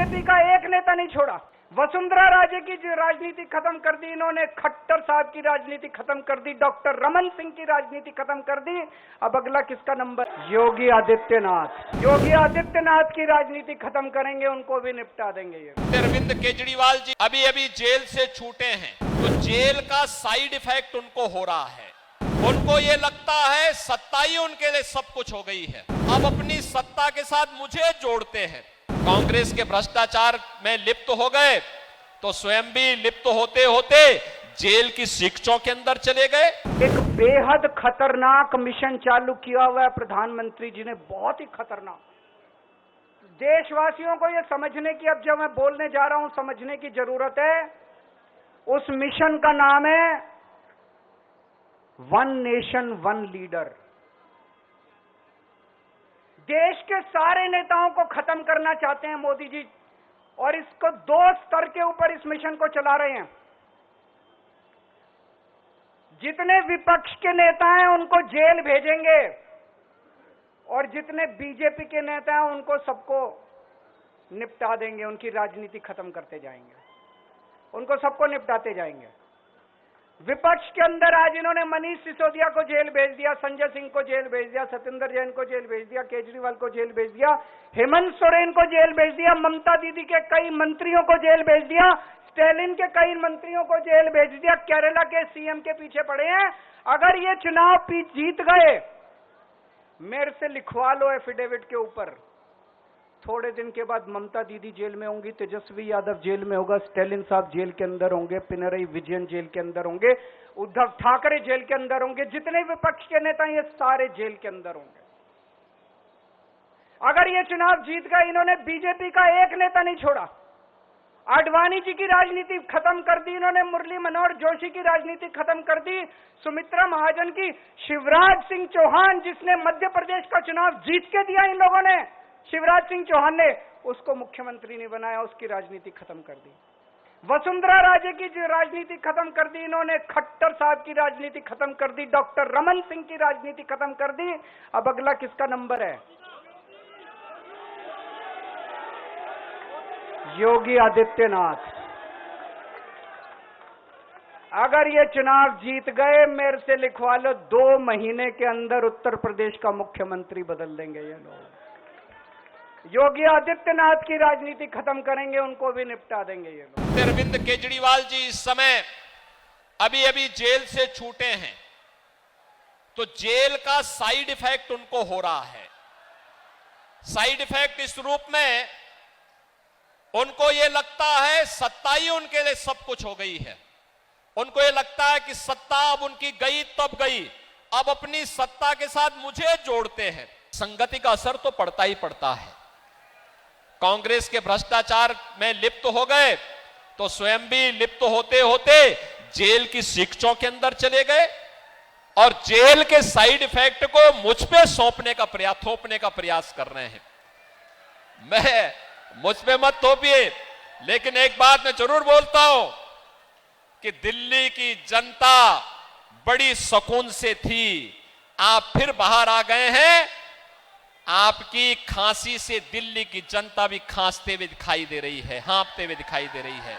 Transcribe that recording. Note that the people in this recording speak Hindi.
बीजेपी का एक नेता नहीं छोड़ा। वसुंधरा राजे की जो राजनीति खत्म कर दी इन्होंने, खट्टर साहब की राजनीति खत्म कर दी, डॉक्टर रमन सिंह की राजनीति खत्म कर दी। अब अगला किसका नंबर? योगी आदित्यनाथ। योगी आदित्यनाथ की राजनीति खत्म करेंगे, उनको भी निपटा देंगे। ये अरविंद केजरीवाल जी अभी अभी जेल से छूटे हैं, तो जेल का साइड इफेक्ट उनको हो रहा है। उनको ये लगता है सत्ता ही उनके लिए सब कुछ हो गई है, अब अपनी सत्ता के साथ मुझे जोड़ते हैं। कांग्रेस के भ्रष्टाचार में लिप्त हो गए तो स्वयं भी लिप्त होते होते जेल की शिक्षों के अंदर चले गए। एक बेहद खतरनाक मिशन चालू किया हुआ है प्रधानमंत्री जी ने, बहुत ही खतरनाक। देशवासियों को यह समझने की, अब जब मैं बोलने जा रहा हूं, समझने की जरूरत है। उस मिशन का नाम है वन नेशन वन लीडर। देश के सारे नेताओं को खत्म करना चाहते हैं मोदी जी, और इसको 2 स्तर के ऊपर इस मिशन को चला रहे हैं। जितने विपक्ष के नेता हैं उनको जेल भेजेंगे, और जितने बीजेपी के नेता हैं उनको सबको निपटा देंगे, उनकी राजनीति खत्म करते जाएंगे, उनको सबको निपटाते जाएंगे। विपक्ष के अंदर आज इन्होंने मनीष सिसोदिया को जेल भेज दिया, संजय सिंह को जेल भेज दिया, सत्येंद्र जैन को जेल भेज दिया, केजरीवाल को जेल भेज दिया, हेमंत सोरेन को जेल भेज दिया, ममता दीदी के कई मंत्रियों को जेल भेज दिया, स्टालिन के कई मंत्रियों को जेल भेज दिया, केरला के सीएम के पीछे पड़े हैं। अगर ये चुनाव जीत गए, मेरे से लिखवा लो एफिडेविट के ऊपर, थोड़े दिन के बाद ममता दीदी जेल में होंगी, तेजस्वी यादव जेल में होगा, स्टालिन साहब जेल के अंदर होंगे, पिनरई विजयन जेल के अंदर होंगे, उद्धव ठाकरे जेल के अंदर होंगे, जितने विपक्ष के नेता ये सारे जेल के अंदर होंगे। अगर ये चुनाव जीत गए, इन्होंने बीजेपी का एक नेता नहीं छोड़ा। आडवाणी जी की राजनीति खत्म कर दी इन्होंने, मुरली मनोहर जोशी की राजनीति खत्म कर दी, सुमित्रा महाजन की, शिवराज सिंह चौहान जिसने मध्य प्रदेश का चुनाव जीत के दिया इन लोगों ने, शिवराज सिंह चौहान ने उसको मुख्यमंत्री नहीं बनाया, उसकी राजनीति खत्म कर दी। वसुंधरा राजे की जो राजनीति खत्म कर दी इन्होंने, खट्टर साहब की राजनीति खत्म कर दी, डॉक्टर रमन सिंह की राजनीति खत्म कर दी। अब अगला किसका नंबर है? योगी आदित्यनाथ। अगर ये चुनाव जीत गए, मेरे से लिखवा लो, 2 महीने के अंदर उत्तर प्रदेश का मुख्यमंत्री बदल देंगे ये लोग। योगी आदित्यनाथ की राजनीति खत्म करेंगे, उनको भी निपटा देंगे ये लोग। अरविंद केजरीवाल जी इस समय अभी अभी जेल से छूटे हैं, तो जेल का साइड इफेक्ट उनको हो रहा है। साइड इफेक्ट इस रूप में, उनको यह लगता है सत्ता ही उनके लिए सब कुछ हो गई है। उनको यह लगता है कि सत्ता अब उनकी गई तब गई, अब अपनी सत्ता के साथ मुझे जोड़ते हैं। संगति का असर तो पड़ता ही पड़ता है। कांग्रेस के भ्रष्टाचार में लिप्त हो गए तो स्वयं भी लिप्त होते होते जेल की शिक्षों के अंदर चले गए, और जेल के साइड इफेक्ट को मुझ पे थोपने का प्रयास कर रहे हैं। मुझ पे मत थोपिए, लेकिन एक बात मैं जरूर बोलता हूं कि दिल्ली की जनता बड़ी सुकून से थी, आप फिर बाहर आ गए हैं। आपकी खांसी से दिल्ली की जनता भी खांसते हुए दिखाई दे रही है, हाँफते हुए दिखाई दे रही है।